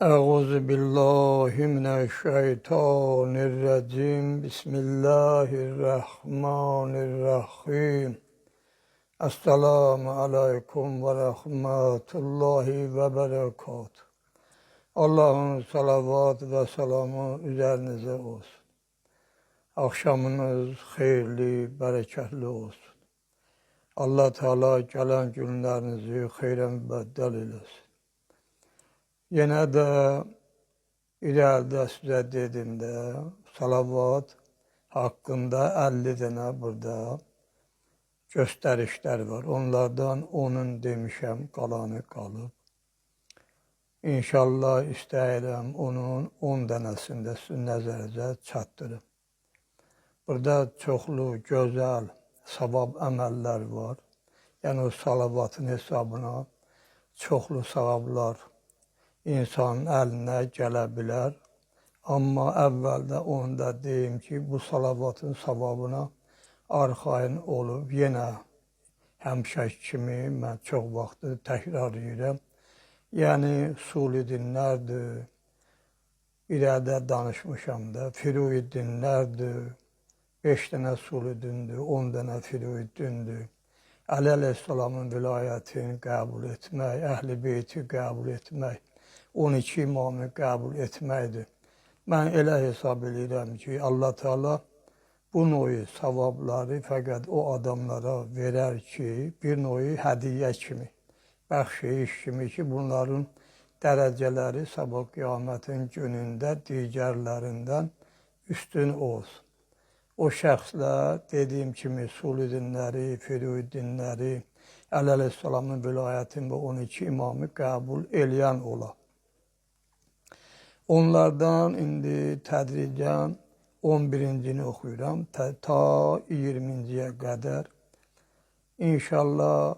Euzu billahi mineşşeytanirracim. Bismillahirrahmanirrahim. Esselamu aleyküm ve rahmetullahi ve berekatuhu. Allah'ın salavat ve selamı üzerinize olsun. Akşamınız hayırlı, bereketli olsun. Allah Teala gelen günlerinizi hayra mübeddel eylesin. Yine de İleride size dediğimde salavat hakkında 50 tane burada gösterişler var. Onlardan onun demişəm, qalanı qalıb. İnşallah istəyirəm onun 10 dənəsini də sizin nəzərinizə çatdırım. Burada çoxlu, gözəl, savab əməllər var. Yəni o salavatın hesabına çoxlu savablar insanın əlinə gələ bilər. Amma əvvəldə onu da deyim ki, bu salavatın savabına arxayın olub, yenə həmişəki kimi mən çox vaxtı təkrar edirəm. Yəni, suli dinlərdir, irədə danışmışam da, firui dinlərdir, 5 dənə suli dindir, 10 dənə firui dindir. Əli əleyhissalamın vilayətini qəbul etmək, əhl-i beyti qəbul etmək, 12 imamı qəbul etməkdir. Mən elə hesab edirəm ki, Allah Teala bu noyu savabları fəqət o adamlara verər ki, bir noyu hədiyyə kimi, bəxşeyiş kimi ki, bunların dərəcələri sabah qiyamətin günündə digərlərindən üstün olsun. O şəxslər dediyim kimi suli dinləri, firui dinləri, Əli əleyhissalamın vilayətini və 12 imamı qəbul eləyən olar. Onlardan indi tədricən 11-cini oxuyuram, ta 20-ciyə qədər. İnşallah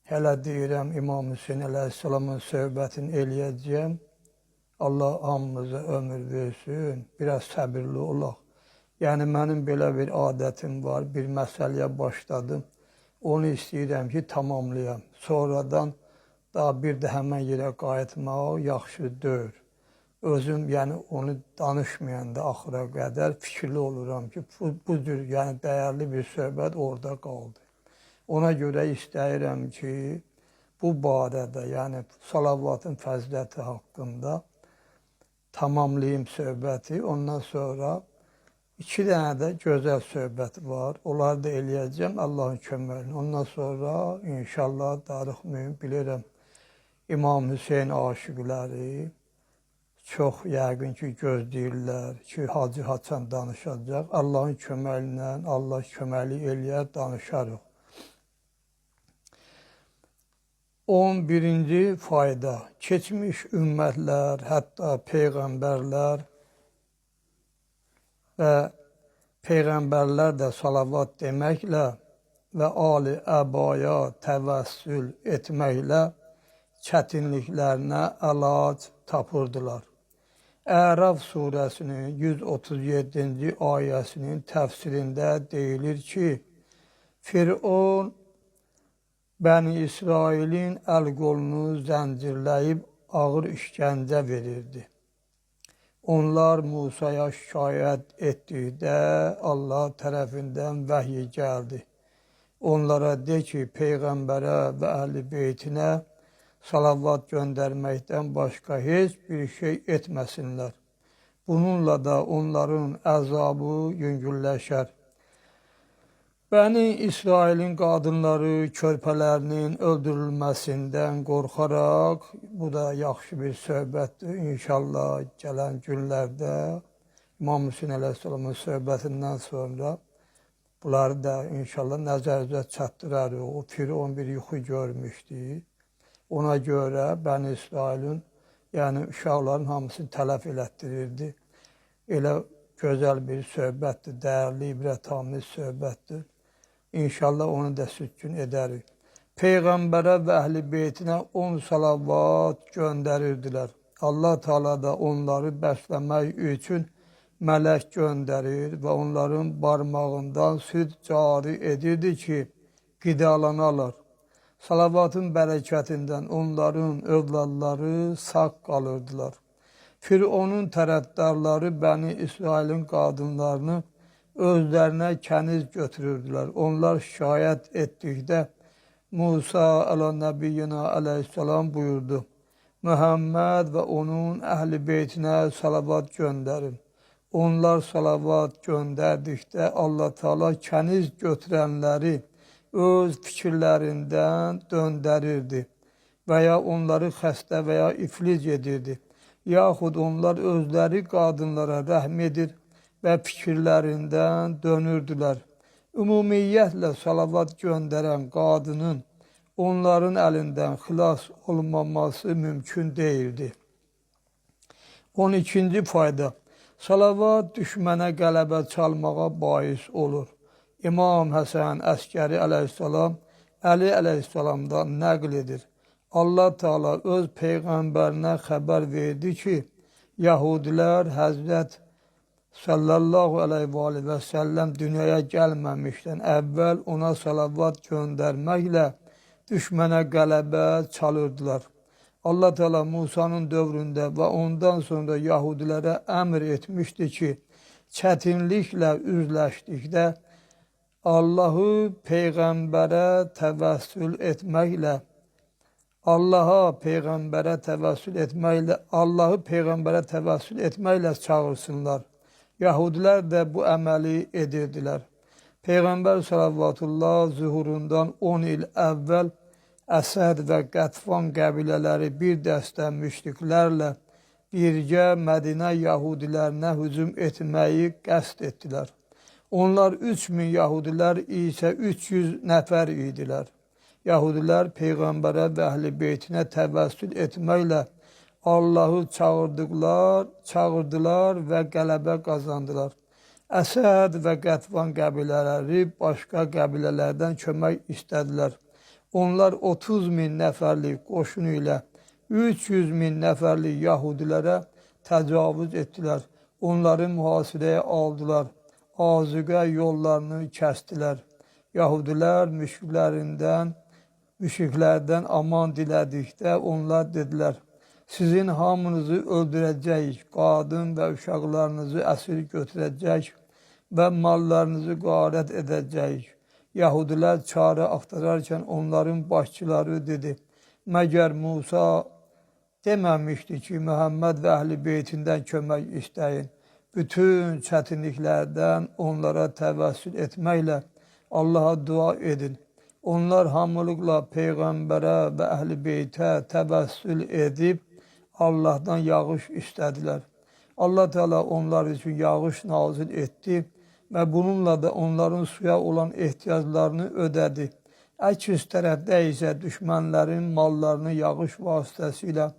hələ deyirəm İmam Hüseyin əleyhissalamın söhbətini eləyəcəyəm. Allah hamımıza ömür versin, biraz səbirli olaq. Yəni mənim belə bir adətim var, bir məsələyə başladım. Onu istəyirəm ki, tamamlayam. Sonradan daha bir də həmən yerə qayıtmaq yaxşı deyil. Özüm yəni onu danışmayanda axıra qədər fikirli oluram ki, bu cür yəni dəyərli bir söhbət orada qaldı. Ona görə istəyirəm ki, bu barədə, yəni salavatın fəziləti haqqında tamamlayayım söhbəti. Ondan sonra 2 dənə də gözəl söhbət var. Onları da eləyəcəm Allahın köməklə. Ondan sonra inşallah darıxmayın, bilirəm İmam Hüseyin aşiqləri çox yəqin ki, gözləyirlər ki, Hacı Haçan danışacaq. Allahın köməklə, Allah köməkli eləyər, danışarıq. 11-ci fayda. Keçmiş ümmətlər, hətta peyğəmbərlər və peyğəmbərlər də salavat deməklə və ali əbaya təvəssül etməklə çətinliklərinə əlac tapırdılar. Əraf surəsinin 137-ci ayəsinin təfsirində deyilir ki, Firon Bəni İsrailin əl-qolunu zəncirləyib ağır işgəncə verirdi. Onlar Musaya şikayət etdikdə Allah tərəfindən vəhiy gəldi. Onlara de ki, Peyğəmbərə və əhl-i beytinə salavat göndərməkdən başqa heç bir şey etməsinlər. Bununla da onların əzabı yüngülləşər. Bəni İsrailin qadınları körpələrinin öldürülməsindən qorxaraq, bu da yaxşı bir söhbətdir. İnşallah gələn günlərdə İmam Hüseyin əleyhissalamın söhbətindən sonra bunları da inşallah nəzərinizə çatdırarıq. O Firon bir yuxu görmüşdü. Ona görə Bəni İsrailin, yəni uşaqların hamısını tələf elətdirirdi. Elə gözəl bir söhbətdir, dəyərli, ibrətamiz söhbətdir. İnşallah onu da sütkün edərik. Peyğəmbərə və əhl-i beytinə 10 salavat göndərirdilər. Allah Teala da onları bəsləmək üçün mələk göndərir və onların barmağından süd cari edirdi ki, qidalanalar. Salavatın bərəkətindən onların övladları sağ qalırdılar. Fironun tərəfdarları Bəni İsrailin qadınlarını özlərinə kəniz götürürdülər. Onlar şikayət etdikdə Musa ələ-nəbiyyina əleyhissalam buyurdu: Muhammed və onun əhl-i beytinə salavat göndərin. Onlar salavat göndərdikdə Allah Teala kəniz götürənləri öz fikirlərindən döndərirdi və ya onları xəstə və ya iflic edirdi. Yaxud onlar özləri qadınlara rəhm edir və fikirlərindən dönürdülər. Ümumiyyətlə salavat göndərən qadının onların əlindən xilas olmaması mümkün deyildi. 12-ci fayda. Salavat düşmənə qələbə çalmağa bais olur. İmam Həsən Əskəri əleyhissalam Əli əleyhissalamdan nəql edir. Allah Teala öz peyğəmbərinə xəbər verdi ki, Yahudilər Həzrət sallallahu aleyhi və səlləm dünyaya gəlməmişdən əvvəl ona salavat göndərməklə düşmənə qələbə çalırdılar. Allah Teala Musanın dövründə və ondan sonra Yahudilərə əmr etmişdi ki, çətinliklə üzləşdikdə Allahı peyğəmbərə təvəssül etməklə Allahı peyğəmbərə təvəssül etməklə çağırsınlar. Yahudilər də bu əməli edirdilər. Peyğəmbər sallallahu zuhurundan 10 il əvvəl Əsəd və Qətfan qəbilələri bir dəstə müşriklərlə birgə Mədinə yahudilərinə hücum etməyi qəsd etdilər. Onlar 3000 yahudilər isə 300 nəfər idilər. Yahudilər Peyğəmbərə və əhl-i beytinə təvəssül etməklə Allahı çağırdılar və qələbə qazandılar. Əsəd və Qətvan qəbilələri başqa qəbilələrdən kömək istədilər. Onlar 30.000 nəfərlik qoşunu ilə 300.000 nəfərlik yahudilərə təcavüz etdilər. Onları mühasirəyə aldılar. Azıqə yollarını kəstilər. Yahudilər müşriklərdən aman dilədikdə onlar dedilər: Sizin hamınızı öldürəcəyik, qadın və uşaqlarınızı əsir götürəcək və mallarınızı qarət edəcəyik. Yahudilər çarə axtararkən onların başçıları dedi: Məgər Musa deməmişdi ki, Muhammed və əhl-i beytindən kömək istəyin. Bütün çətinliklərdən onlara təvəssül etməklə Allaha dua edin. Onlar hamılıqla Peyğəmbərə və əhl-i beytə təvəssül edib Allahdan yağış istədilər. Allah Teala onlar üçün yağış nazil etdi və bununla da onların suya olan ehtiyaclarını ödədi. Əks tərəfdə isə düşmənlərin mallarını yağış vasitəsilə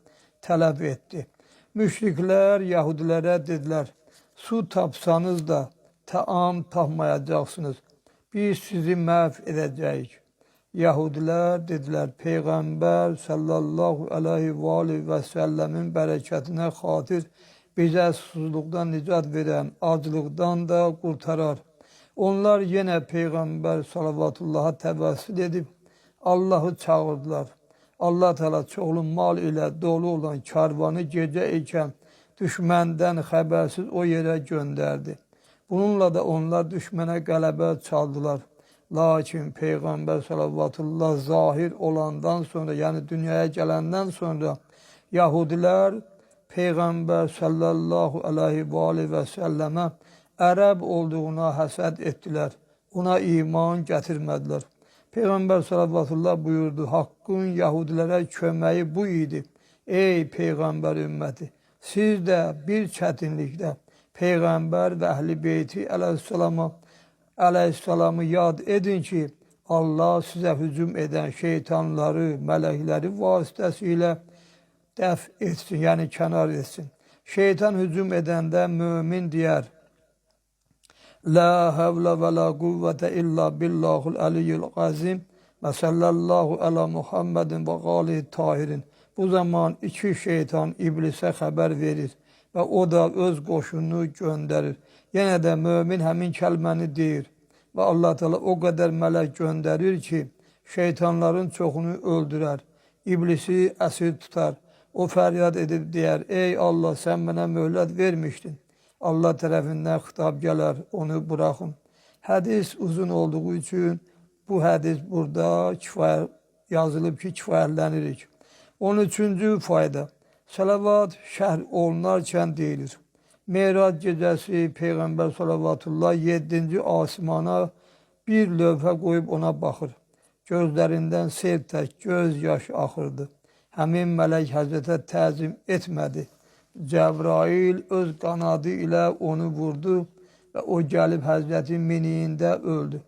tələb etdi. Müşriklər Yahudilərə dedilər: Su tapsanız da təam tapmayacaqsınız. Biz sizi məhv edəcəyik. Yahudilər dedilər: Peyğəmbər sallallahu aleyhi və səlləmin bərəkətinə xatir bizə susuzluqdan nicat verən, aclıqdan da qurtarar. Onlar yenə Peyğəmbər sallavatullaha təvəssül edib Allahı çağırdılar. Allah Teala çoxlu mal ilə dolu olan karvanı gecə ikən düşməndən xəbərsiz o yerə göndərdi. Bununla da onlar düşmənə qələbə çaldılar. Lakin Peyğəmbər sallallahu zahir olandan sonra, yəni dünyaya gələndən sonra Yahudilər Peyğəmbər sallallahu aleyhi və səlləmə ərəb olduğuna həsəd etdilər. Ona iman gətirmədilər. Peyğəmbər sallallahu buyurdu: Haqqın Yahudilərə köməyi bu idi. Ey Peyğəmbər ümməti! Siz də bir çətinlikdə Peyğəmbər və əhl-i beyti əleyhissalamı yad edin ki, Allah sizə hücum edən şeytanları, mələkləri vasitəsilə dəf etsin, yəni kənar etsin. Şeytan hücum edəndə mömin deyər: La havla və la quvvətə illa billahul əliyyül qazim və sallallahu əla Muhammedin və qalihi tahirin. Bu zaman iki şeytan iblisə xəbər verir və o da öz qoşununu göndərir. Yenə də mömin həmin kəlməni deyir və Allah Teala o qədər mələk göndərir ki, şeytanların çoxunu öldürər, iblisi əsir tutar. O fəryad edib deyər, ey Allah, sən mənə möhlət vermişdin. Allah tərəfindən xitab gələr, onu buraxın. Hədis uzun olduğu üçün bu hədis burada yazılıb ki, kifayətlənirik. 13-cü fayda, salavat şərh olunarkən deyilir. Meyrac gecəsi Peyğəmbər salavatullah 7-ci asmana bir lövhə qoyub ona baxır. Gözlərindən sel tək göz yaşı axırdı. Həmin mələk Həzrətə təzim etmədi. Cəbrail öz qanadı ilə onu vurdu və o gəlib Həzrətin miniyində öldü.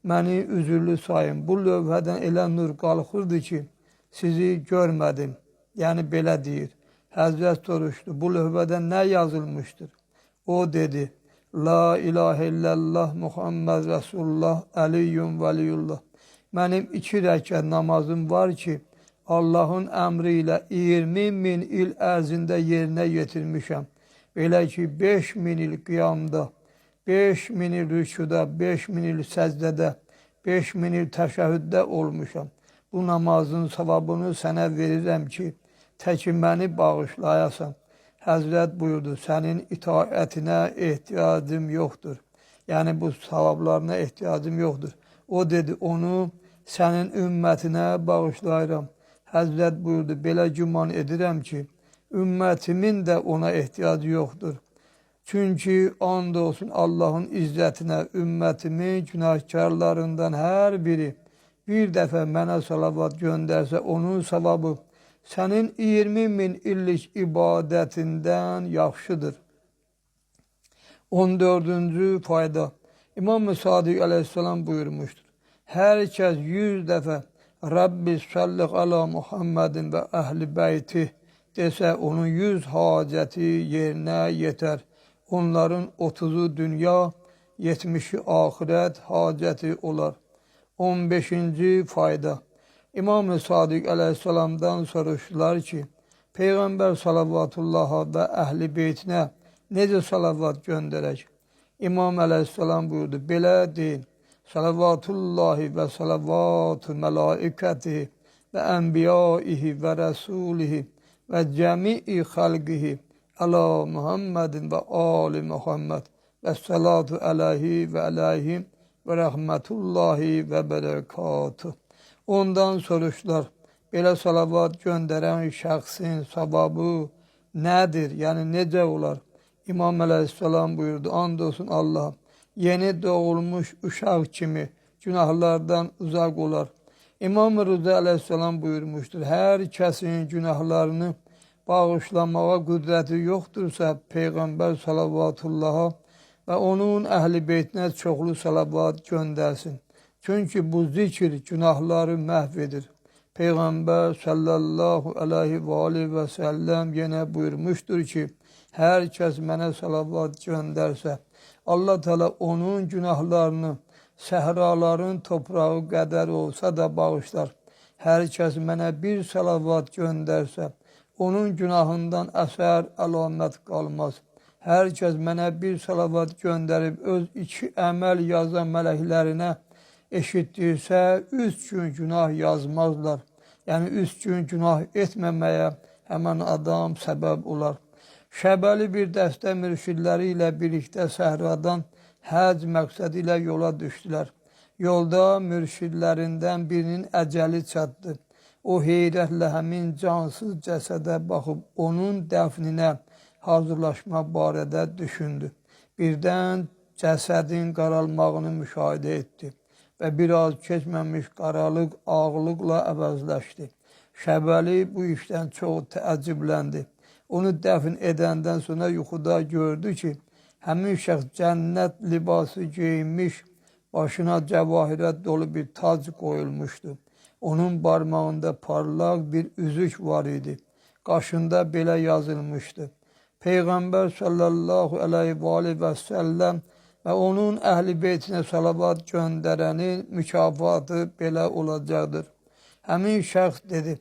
Məni üzürlü sayın, bu lövhədən elə nur qalxırdı ki, sizi görmədim. Yəni belə deyir. Həzrət soruşdu, bu lövhədə nə yazılmışdır? O dedi, La ilahə illallah Muhammed Resulullah Əliyyun Vəliyullah. Mənim 2 rəkət namazım var ki, Allahın əmri ilə 20.000 il ərzində yerinə yetirmişəm. Belə ki, 5.000 il qiyamda, 5.000 il rükuda, 5.000 il səcdədə, 5.000 il təşəhhüddə olmuşam. Bu namazın savabını sənə verirəm ki, təki məni bağışlayasan. Həzrət buyurdu, sənin itaətinə ehtiyacım yoxdur. Yəni bu savablarına ehtiyacım yoxdur. O dedi, onu sənin ümmətinə bağışlayıram. Həzrət buyurdu, belə güman edirəm ki, ümmətimin də ona ehtiyacı yoxdur. Çünki and olsun Allahın izzətinə ümmətimin günahkarlarından hər biri bir dəfə mənə salavat göndərsə, onun savabı sənin 20.000 illik ibadətindən yaxşıdır. 14-cü fayda. İmam-ı Sadiq əleyhissalam buyurmuşdur. Hər kəs 100 dəfə Rabbi salliq ala Muhammedin və əhl-i beyti desə, onun 100 hacəti yerinə yetər. Onların 30'u dünya, 70'i ahirət hacəti olar. 15-ci fayda. İmam-ı Sadiq əleyhissalamdan soruşdular ki, Peyğəmbər salavatullaha və əhl-i beytinə necə salavat göndərək? İmam əleyhissalam buyurdu, belə deyin, salavatullahi və salavatu mələikətihi və ənbiyaihi və rəsulihi və cəmi'i xalqihi əla Muhammedin və ali Muhammed və salatu əleyhi və əleyhim və rəhmətullahi və bərəkatuh. Ondan soruşdular, belə salavat göndərən şəxsin savabı nədir, yəni necə olar? İmam əleyhissalam buyurdu, and olsun Allah'a, yeni doğulmuş uşaq kimi günahlardan uzaq olar. İmam-ı Rıza əleyhissalam buyurmuşdur, hər kəsin günahlarını bağışlamağa qüdrəti yoxdursa, Peyğəmbər salavatullaha və onun əhl-i beytinə çoxlu salavat göndərsin. Çünki bu zikir günahları məhv edir. Peyğəmbər sallallahu aleyhi və aleyhi və səlləm yenə buyurmuşdur ki, hər kəs mənə salavat göndərsə, Allah Teala onun günahlarını səhraların toprağı qədər olsa da bağışlar. Hər kəs mənə bir salavat göndərsə, onun günahından əsər əlamət qalmaz. Hər kəs mənə bir salavat göndərib öz 2 əməl yazan mələklərinə eşitdirsə, 3 gün günah yazmazlar. Yəni 3 gün günah etməməyə həmən adam səbəb olar. Şəbəli bir dəstə mürşidləri ilə birlikdə səhradan həc məqsədi ilə yola düşdülər. Yolda mürşidlərindən birinin əcəli çatdı. O heyrətlə həmin cansız cəsədə baxıb onun dəfninə hazırlaşma barədə düşündü. Birdən cəsədin qaralmağını müşahidə etdi və biraz keçməmiş qaralıq ağlıqla əvəzləşdi. Şəbəli bu işdən çox təəccübləndi. Onu dəfn edəndən sonra yuxuda gördü ki, həmin şəxs cənnət libası geyinmiş, başına cəvahirət dolu bir tac qoyulmuşdu. Onun barmağında parlaq bir üzük var idi. Qaşında belə yazılmışdı. Peyğəmbər sallallahu aleyhi və səlləm və onun əhl-i beytinə salavat göndərənin mükafatı belə olacaqdır. Həmin şəxs dedi,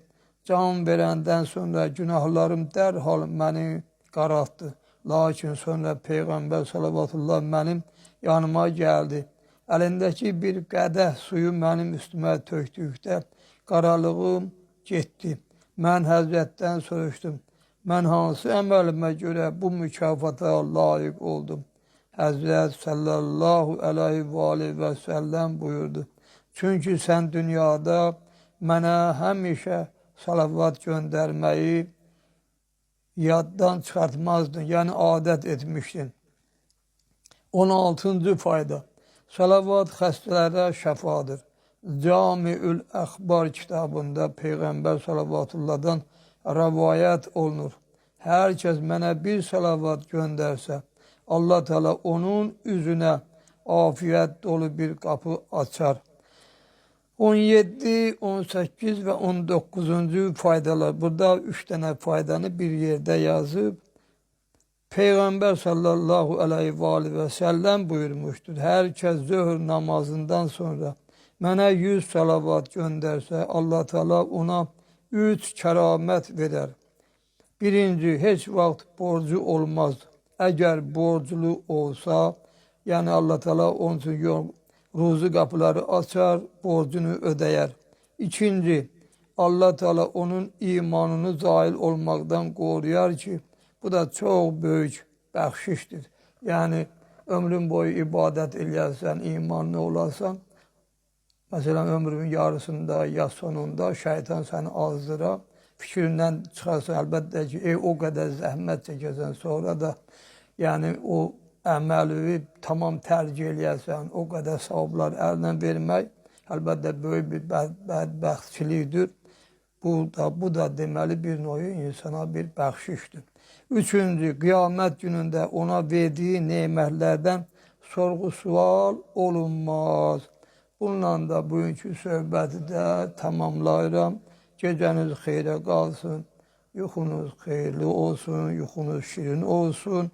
can verəndən sonra günahlarım dərhal məni qaraltdı. Lakin sonra Peyğəmbər salavatullah mənim yanıma gəldi Əlindəki bir qədəh suyu mənim üstümə tökdükdə qaralığım getdi. Mən Həzrətdən soruşdum, mən hansı əməlimə görə bu mükafata layiq oldum? Həzrət sallallahu aleyhi və səlləm buyurdu. Çünki sən dünyada mənə həmişə salavat göndərməyi yaddan çıxartmazdın, yəni adət etmişdin. 16-cı fayda. Salavat xəstələrə şəfadır. Camiül Əxbar kitabında Peyğəmbər salavatullahdan rəvayət olunur. Hər kəs mənə bir salavat göndərsə, Allah Teala onun üzünə afiyət dolu bir qapı açar. 17, 18 və 19-cu faydalar. Burada 3 dənə faydanı bir yerdə yazıb. Peyğəmbər sallallahu aleyhi və səlləm buyurmuşdur. Hər kəs zöhr namazından sonra mənə 100 salavat göndərsə, Allah Teala ona 3 kəramət verər. Birinci, heç vaxt borcu olmaz. Əgər borclu olsa, yəni Allah Teala onun üçün ruzi qapıları açar, borcunu ödəyər. İkinci, Allah Teala onun imanını zail olmaqdan qoruyar ki, bu da çox böyük bəxşişdir. Yəni, ömrün boyu ibadət eləyərsən, imanlı olarsan, məsələn, ömrünün yarısında, ya sonunda şeytan səni azdıra, fikrindən çıxarsan, əlbəttə ki, o qədər zəhmət çəkəsən, sonra da yəni o əməli tamam tərcih eləyərsən, o qədər savablar əlinə vermək, əlbəttə böyük bir bədbəxtçilikdir. Bu da deməli bir növ insana bir bəxşişdir. Üçüncü, qiyamət günündə ona verdiyi nemətlərdən sorğu-sual olunmaz. Bununla da bugünkü söhbəti də tamamlayıram. Gecəniz xeyrə qalsın, yuxunuz xeyirli olsun, yuxunuz şirin olsun.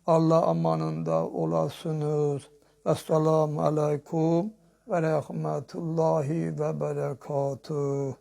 Allah amanında olasınız. Esselamu aleykum ve rahmetullahi ve berekatuhu.